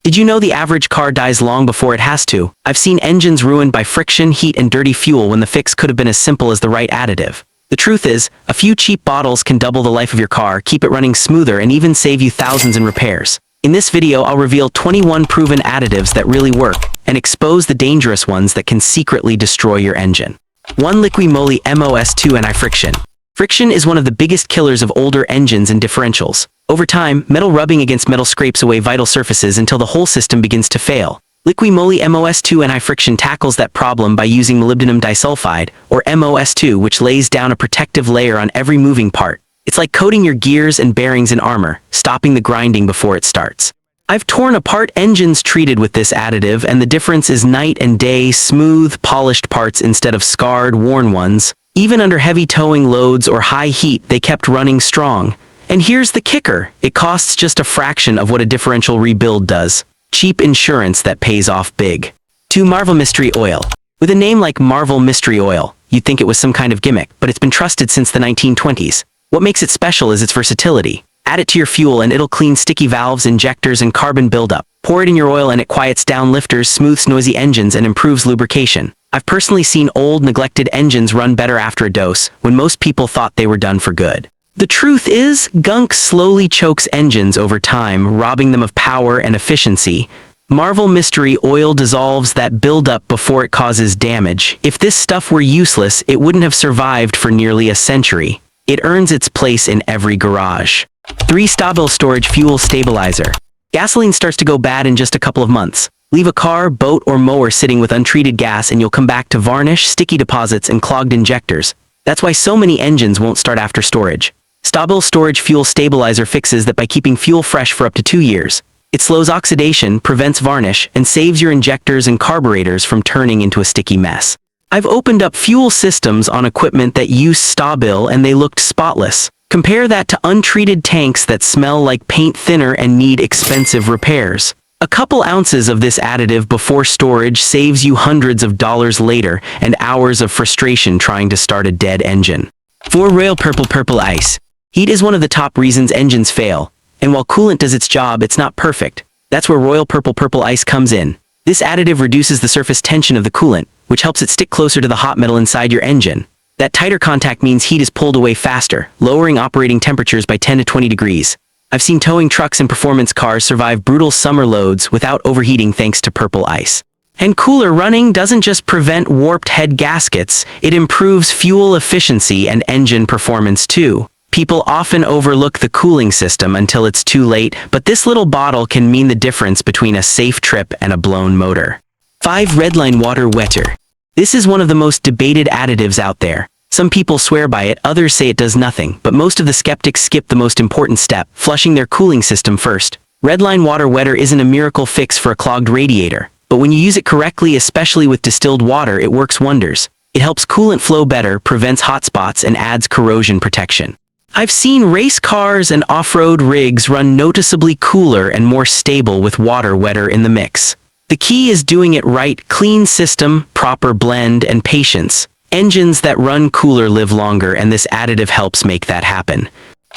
Did you know the average car dies long before it has to? I've seen engines ruined by friction, heat, and dirty fuel when the fix could have been as simple as the right additive. The truth is, a few cheap bottles can double the life of your car, keep it running smoother, and even save you thousands in repairs. In this video, I'll reveal 21 proven additives that really work, and expose the dangerous ones that can secretly destroy your engine. 1. Liqui Moly MOS2 Anti-Friction. Friction is one of the biggest killers of older engines and differentials. Over time, metal rubbing against metal scrapes away vital surfaces until the whole system begins to fail. Liqui Moly MOS2 Anti-Friction tackles that problem by using molybdenum disulfide, or MOS2, which lays down a protective layer on every moving part. It's like coating your gears and bearings in armor, stopping the grinding before it starts. I've torn apart engines treated with this additive, and the difference is night and day: smooth, polished parts instead of scarred, worn ones. Even under heavy towing loads or high heat, they kept running strong. And here's the kicker: it costs just a fraction of what a differential rebuild does. Cheap insurance that pays off big. 2. Marvel Mystery Oil. With a name like Marvel Mystery Oil, you'd think it was some kind of gimmick, but it's been trusted since the 1920s. What makes it special is its versatility. Add it to your fuel and it'll clean sticky valves, injectors, and carbon buildup. Pour it in your oil and it quiets down lifters, smooths noisy engines, and improves lubrication. I've personally seen old, neglected engines run better after a dose, when most people thought they were done for good. The truth is, gunk slowly chokes engines over time, robbing them of power and efficiency. Marvel Mystery Oil dissolves that buildup before it causes damage. If this stuff were useless, it wouldn't have survived for nearly a century. It earns its place in every garage. 3. Stabil Storage Fuel Stabilizer. Gasoline starts to go bad in just a couple of months. Leave a car, boat, or mower sitting with untreated gas and you'll come back to varnish, sticky deposits, and clogged injectors. That's why so many engines won't start after storage. Stabil Storage Fuel Stabilizer fixes that by keeping fuel fresh for up to 2 years. It slows oxidation, prevents varnish, and saves your injectors and carburetors from turning into a sticky mess. I've opened up fuel systems on equipment that use Stabil and they looked spotless. Compare that to untreated tanks that smell like paint thinner and need expensive repairs. A couple ounces of this additive before storage saves you hundreds of dollars later and hours of frustration trying to start a dead engine. 4. Royal Purple Ice. Heat is one of the top reasons engines fail, and while coolant does its job, it's not perfect. That's where Royal Purple Ice comes in. This additive reduces the surface tension of the coolant, which helps it stick closer to the hot metal inside your engine. That tighter contact means heat is pulled away faster, lowering operating temperatures by 10 to 20 degrees. I've seen towing trucks and performance cars survive brutal summer loads without overheating thanks to Purple Ice. And cooler running doesn't just prevent warped head gaskets, it improves fuel efficiency and engine performance too. People often overlook the cooling system until it's too late, but this little bottle can mean the difference between a safe trip and a blown motor. 5. Redline Water Wetter. This is one of the most debated additives out there. Some people swear by it, others say it does nothing, but most of the skeptics skip the most important step, flushing their cooling system first. Redline Water Wetter isn't a miracle fix for a clogged radiator, but when you use it correctly, especially with distilled water, it works wonders. It helps coolant flow better, prevents hot spots, and adds corrosion protection. I've seen race cars and off-road rigs run noticeably cooler and more stable with water wetter in the mix. The key is doing it right: clean system, proper blend, and patience. Engines that run cooler live longer, and this additive helps make that happen.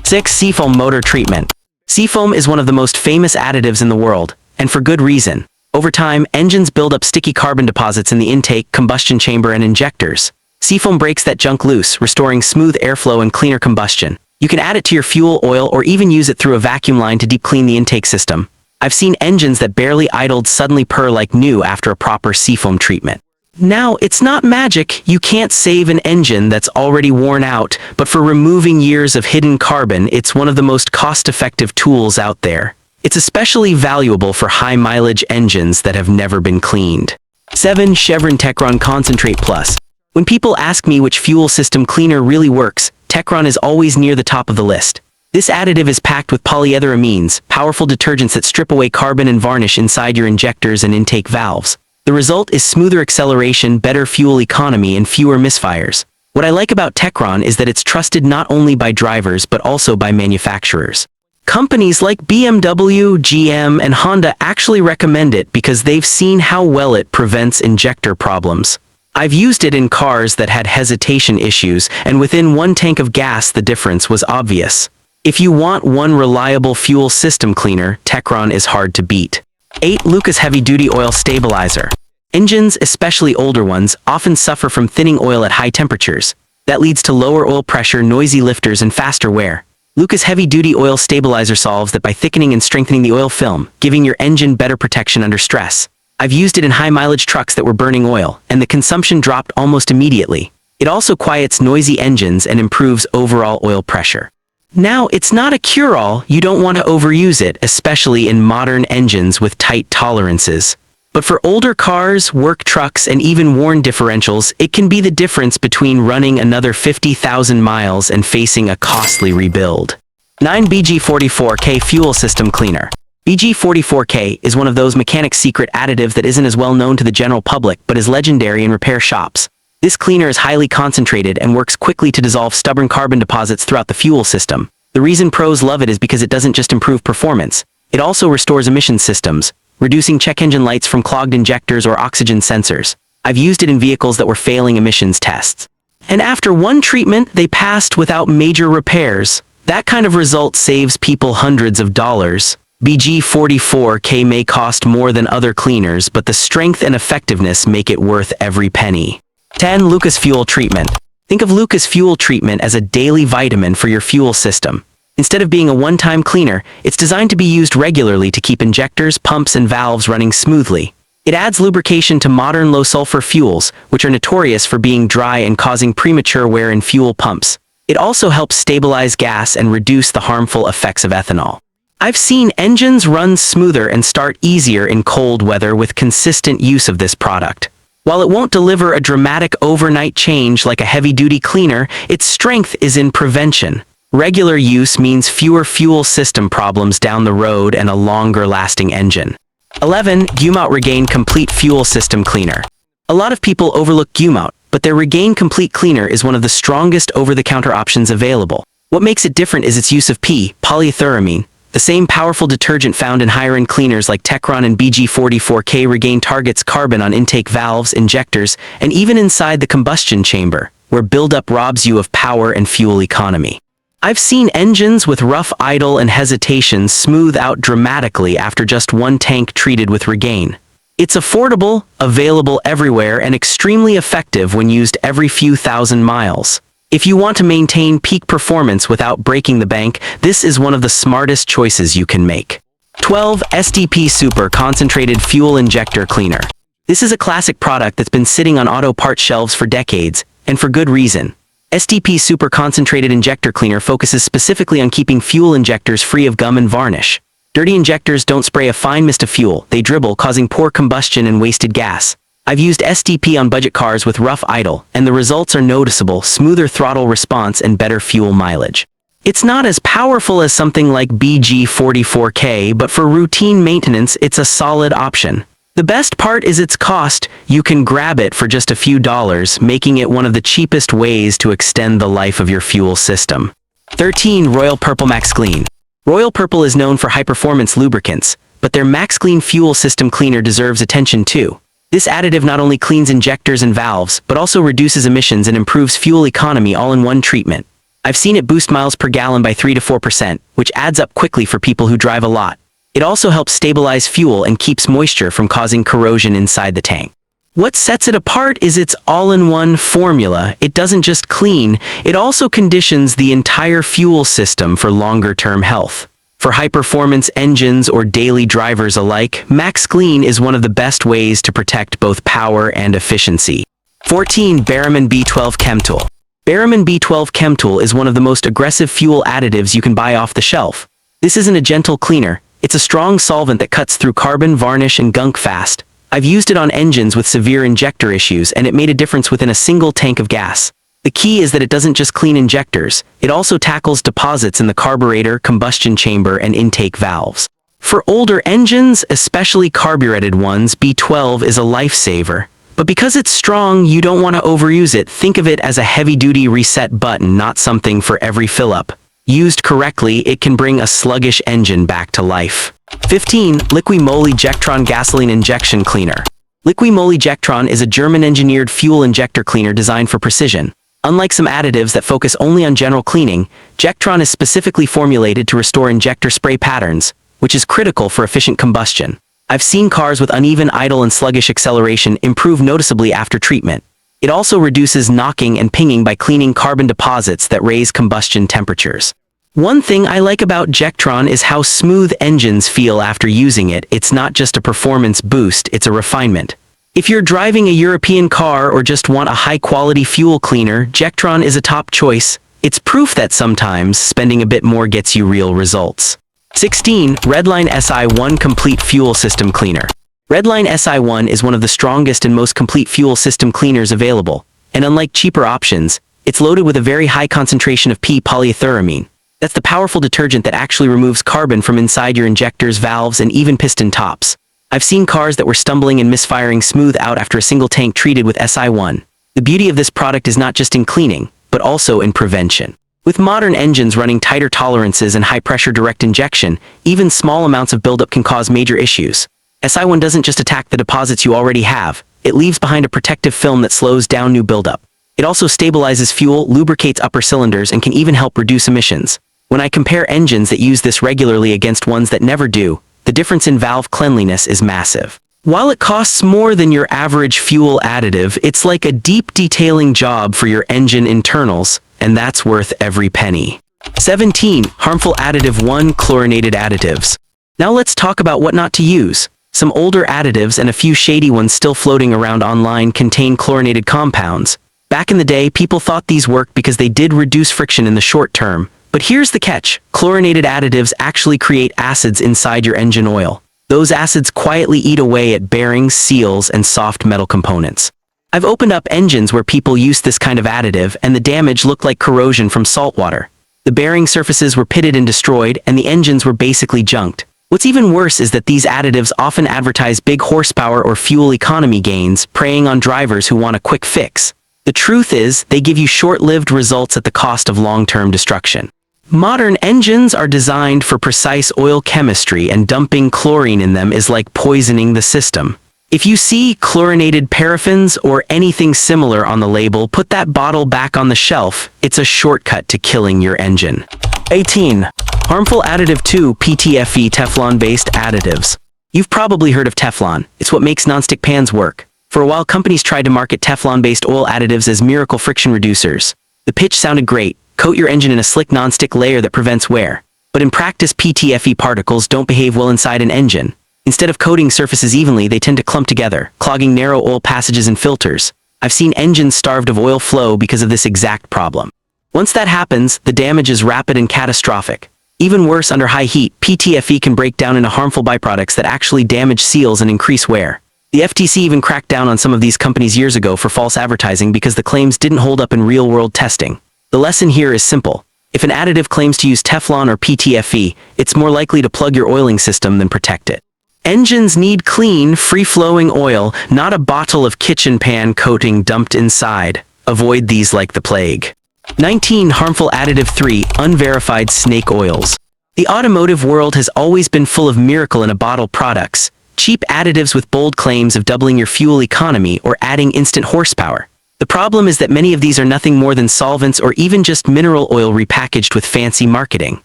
6. Seafoam Motor Treatment. Seafoam is one of the most famous additives in the world, and for good reason. Over time, engines build up sticky carbon deposits in the intake, combustion chamber, and injectors. Seafoam breaks that junk loose, restoring smooth airflow and cleaner combustion. You can add it to your fuel, oil, or even use it through a vacuum line to deep clean the intake system. I've seen engines that barely idled suddenly purr like new after a proper seafoam treatment. Now, it's not magic. You can't save an engine that's already worn out, but for removing years of hidden carbon, it's one of the most cost-effective tools out there. It's especially valuable for high-mileage engines that have never been cleaned. 7. Chevron Techron Concentrate Plus. When people ask me which fuel system cleaner really works, Techron is always near the top of the list. This additive is packed with polyethylamines, powerful detergents that strip away carbon and varnish inside your injectors and intake valves. The result is smoother acceleration, better fuel economy, and fewer misfires. What I like about Techron is that it's trusted not only by drivers but also by manufacturers. Companies like BMW, GM, and Honda actually recommend it because they've seen how well it prevents injector problems. I've used it in cars that had hesitation issues, and within 1 tank of gas the difference was obvious. If you want one reliable fuel system cleaner, Techron is hard to beat. 8. Lucas Heavy Duty Oil Stabilizer. Engines, especially older ones, often suffer from thinning oil at high temperatures. That leads to lower oil pressure, noisy lifters, and faster wear. Lucas Heavy Duty Oil Stabilizer solves that by thickening and strengthening the oil film, giving your engine better protection under stress. I've used it in high-mileage trucks that were burning oil, and the consumption dropped almost immediately. It also quiets noisy engines and improves overall oil pressure. Now, it's not a cure-all. You don't want to overuse it, especially in modern engines with tight tolerances. But for older cars, work trucks, and even worn differentials, it can be the difference between running another 50,000 miles and facing a costly rebuild. 9. BG44K Fuel System Cleaner. BG44K is one of those mechanics' secret additives that isn't as well known to the general public but is legendary in repair shops. This cleaner is highly concentrated and works quickly to dissolve stubborn carbon deposits throughout the fuel system. The reason pros love it is because it doesn't just improve performance, it also restores emission systems, reducing check engine lights from clogged injectors or oxygen sensors. I've used it in vehicles that were failing emissions tests. And after one treatment, they passed without major repairs. That kind of result saves people hundreds of dollars. BG44K may cost more than other cleaners, but the strength and effectiveness make it worth every penny. 10. Lucas Fuel Treatment. Think of Lucas Fuel Treatment as a daily vitamin for your fuel system. Instead of being a one-time cleaner, it's designed to be used regularly to keep injectors, pumps, and valves running smoothly. It adds lubrication to modern low-sulfur fuels, which are notorious for being dry and causing premature wear in fuel pumps. It also helps stabilize gas and reduce the harmful effects of ethanol. I've seen engines run smoother and start easier in cold weather with consistent use of this product. While it won't deliver a dramatic overnight change like a heavy-duty cleaner, its strength is in prevention. Regular use means fewer fuel system problems down the road and a longer-lasting engine. 11. Gumout Regain Complete Fuel System Cleaner. A lot of people overlook Gumout, but their Regain Complete Cleaner is one of the strongest over-the-counter options available. What makes it different is its use of polyethyramine, the same powerful detergent found in higher-end cleaners like Techron, and BG44K Regain targets carbon on intake valves, injectors, and even inside the combustion chamber, where buildup robs you of power and fuel economy. I've seen engines with rough idle and hesitation smooth out dramatically after just one tank treated with Regain. It's affordable, available everywhere, and extremely effective when used every few thousand miles. If you want to maintain peak performance without breaking the bank, this is one of the smartest choices you can make. 12. SDP Super Concentrated Fuel Injector Cleaner. This is a classic product that's been sitting on auto parts shelves for decades, and for good reason. SDP Super Concentrated Injector Cleaner focuses specifically on keeping fuel injectors free of gum and varnish. Dirty injectors don't spray a fine mist of fuel, they dribble, causing poor combustion and wasted gas. I've used SDP on budget cars with rough idle, and the results are noticeable: smoother throttle response and better fuel mileage. It's not as powerful as something like BG44K, but for routine maintenance, it's a solid option. The best part is its cost. You can grab it for just a few dollars, making it one of the cheapest ways to extend the life of your fuel system. 13. Royal Purple Max Clean. Royal Purple is known for high-performance lubricants, but their Max Clean fuel system cleaner deserves attention too. This additive not only cleans injectors and valves, but also reduces emissions and improves fuel economy all in one treatment. I've seen it boost miles per gallon by 3 to 4%, which adds up quickly for people who drive a lot. It also helps stabilize fuel and keeps moisture from causing corrosion inside the tank. What sets it apart is its all-in-one formula. It doesn't just clean, it also conditions the entire fuel system for longer-term health. For high-performance engines or daily drivers alike, Max Clean is one of the best ways to protect both power and efficiency. 14. Barraman B12 Chemtool. Barraman B12 Chemtool is one of the most aggressive fuel additives you can buy off the shelf. This isn't a gentle cleaner, it's a strong solvent that cuts through carbon, varnish, and gunk fast. I've used it on engines with severe injector issues, and it made a difference within a single tank of gas. The key is that it doesn't just clean injectors, it also tackles deposits in the carburetor, combustion chamber, and intake valves. For older engines, especially carbureted ones, B12 is a lifesaver. But because it's strong, you don't want to overuse it. Think of it as a heavy-duty reset button, not something for every fill-up. Used correctly, it can bring a sluggish engine back to life. 15. Liqui-Moly Jectron Gasoline Injection Cleaner. Liqui-Moly Jectron is a German-engineered fuel injector cleaner designed for precision. Unlike some additives that focus only on general cleaning, Jectron is specifically formulated to restore injector spray patterns, which is critical for efficient combustion. I've seen cars with uneven idle and sluggish acceleration improve noticeably after treatment. It also reduces knocking and pinging by cleaning carbon deposits that raise combustion temperatures. One thing I like about Jectron is how smooth engines feel after using it. It's not just a performance boost, it's a refinement. If you're driving a European car or just want a high-quality fuel cleaner, Jectron is a top choice. It's proof that sometimes spending a bit more gets you real results. 16. Redline SI1 Complete Fuel System Cleaner. Redline SI1 is one of the strongest and most complete fuel system cleaners available, and unlike cheaper options, it's loaded with a very high concentration of P-polyethyramine. That's the powerful detergent that actually removes carbon from inside your injectors, valves, and even piston tops. I've seen cars that were stumbling and misfiring smooth out after a single tank treated with SI1. The beauty of this product is not just in cleaning, but also in prevention. With modern engines running tighter tolerances and high-pressure direct injection, even small amounts of buildup can cause major issues. SI1 doesn't just attack the deposits you already have, it leaves behind a protective film that slows down new buildup. It also stabilizes fuel, lubricates upper cylinders, and can even help reduce emissions. When I compare engines that use this regularly against ones that never do, the difference in valve cleanliness is massive. While it costs more than your average fuel additive, it's like a deep detailing job for your engine internals, and that's worth every penny. 17. Harmful Additive 1 Chlorinated Additives. Now let's talk about what not to use. Some older additives and a few shady ones still floating around online contain chlorinated compounds. Back in the day, people thought these worked because they did reduce friction in the short term. But here's the catch. Chlorinated additives actually create acids inside your engine oil. Those acids quietly eat away at bearings, seals, and soft metal components. I've opened up engines where people used this kind of additive, and the damage looked like corrosion from salt water. The bearing surfaces were pitted and destroyed, and the engines were basically junked. What's even worse is that these additives often advertise big horsepower or fuel economy gains, preying on drivers who want a quick fix. The truth is, they give you short-lived results at the cost of long-term destruction. Modern engines are designed for precise oil chemistry, and dumping chlorine in them is like poisoning the system. If you see chlorinated paraffins or anything similar on the label, put that bottle back on the shelf. It's a shortcut to killing your engine. 18. Harmful Additive 2 PTFE Teflon-based additives. You've probably heard of Teflon. It's what makes nonstick pans work. For a while, companies tried to market Teflon-based oil additives as miracle friction reducers. The pitch sounded great. Coat your engine in a slick non-stick layer that prevents wear. But in practice, PTFE particles don't behave well inside an engine. Instead of coating surfaces evenly, they tend to clump together, clogging narrow oil passages and filters. I've seen engines starved of oil flow because of this exact problem. Once that happens, the damage is rapid and catastrophic. Even worse, under high heat, PTFE can break down into harmful byproducts that actually damage seals and increase wear. The FTC even cracked down on some of these companies years ago for false advertising because the claims didn't hold up in real-world testing. The lesson here is simple. If an additive claims to use Teflon or PTFE, it's more likely to plug your oiling system than protect it. Engines need clean, free-flowing oil, not a bottle of kitchen pan coating dumped inside. Avoid these like the plague. 19. Harmful Additive 3 Unverified Snake Oils. The automotive world has always been full of miracle-in-a-bottle products, cheap additives with bold claims of doubling your fuel economy or adding instant horsepower. The problem is that many of these are nothing more than solvents or even just mineral oil repackaged with fancy marketing.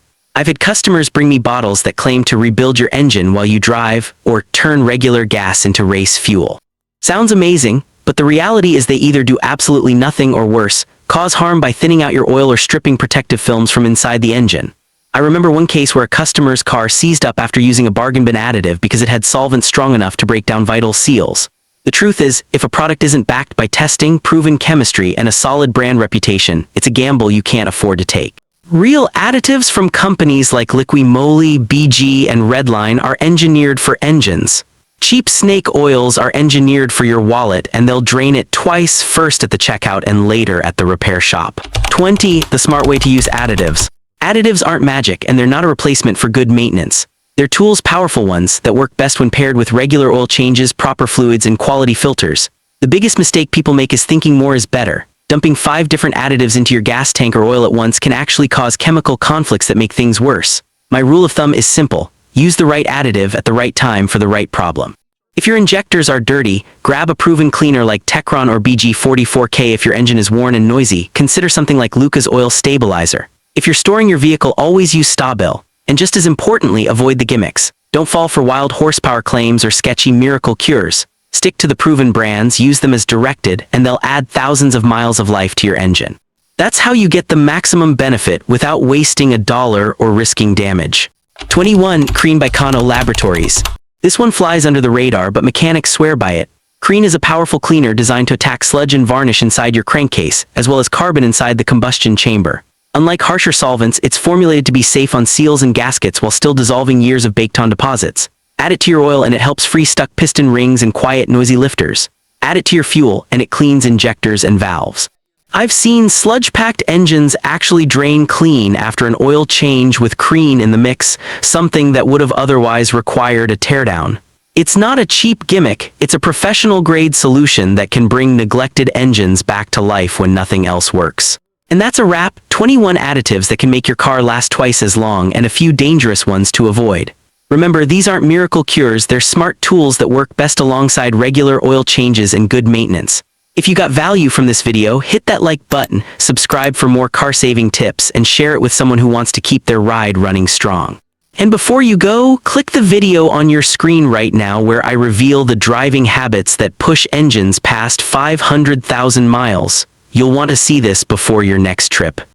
I've had customers bring me bottles that claim to rebuild your engine while you drive or turn regular gas into race fuel. Sounds amazing, but the reality is they either do absolutely nothing or worse, cause harm by thinning out your oil or stripping protective films from inside the engine. I remember one case where a customer's car seized up after using a bargain bin additive because it had solvent strong enough to break down vital seals. The truth is, if a product isn't backed by testing, proven chemistry, and a solid brand reputation, it's a gamble you can't afford to take. Real additives from companies like Liqui Moly, BG, and Redline are engineered for engines. Cheap snake oils are engineered for your wallet, and they'll drain it twice, first at the checkout and later at the repair shop. 20. The smart way to use additives. Additives aren't magic, and they're not a replacement for good maintenance. They're tools, powerful ones, that work best when paired with regular oil changes, proper fluids, and quality filters. The biggest mistake people make is thinking more is better. Dumping 5 different additives into your gas tank or oil at once can actually cause chemical conflicts that make things worse. My rule of thumb is simple. Use the right additive at the right time for the right problem. If your injectors are dirty, grab a proven cleaner like Techron or BG44K. If your engine is worn and noisy, consider something like Lucas Oil Stabilizer. If you're storing your vehicle, always use Stabil. And just as importantly, avoid the gimmicks. Don't fall for wild horsepower claims or sketchy miracle cures. Stick to the proven brands, use them as directed, and they'll add thousands of miles of life to your engine. That's how you get the maximum benefit without wasting a dollar or risking damage. 21. Creen by Kano Laboratories. This one flies under the radar, but mechanics swear by it. Creen is a powerful cleaner designed to attack sludge and varnish inside your crankcase, as well as carbon inside the combustion chamber. Unlike harsher solvents, it's formulated to be safe on seals and gaskets while still dissolving years of baked-on deposits. Add it to your oil and it helps free stuck piston rings and quiet noisy lifters. Add it to your fuel and it cleans injectors and valves. I've seen sludge-packed engines actually drain clean after an oil change with Creen in the mix, something that would have otherwise required a teardown. It's not a cheap gimmick, it's a professional-grade solution that can bring neglected engines back to life when nothing else works. And that's a wrap. 21 additives that can make your car last twice as long and a few dangerous ones to avoid. Remember, these aren't miracle cures, they're smart tools that work best alongside regular oil changes and good maintenance. If you got value from this video, hit that like button, subscribe for more car-saving tips, and share it with someone who wants to keep their ride running strong. And before you go, click the video on your screen right now where I reveal the driving habits that push engines past 500,000 miles. You'll want to see this before your next trip.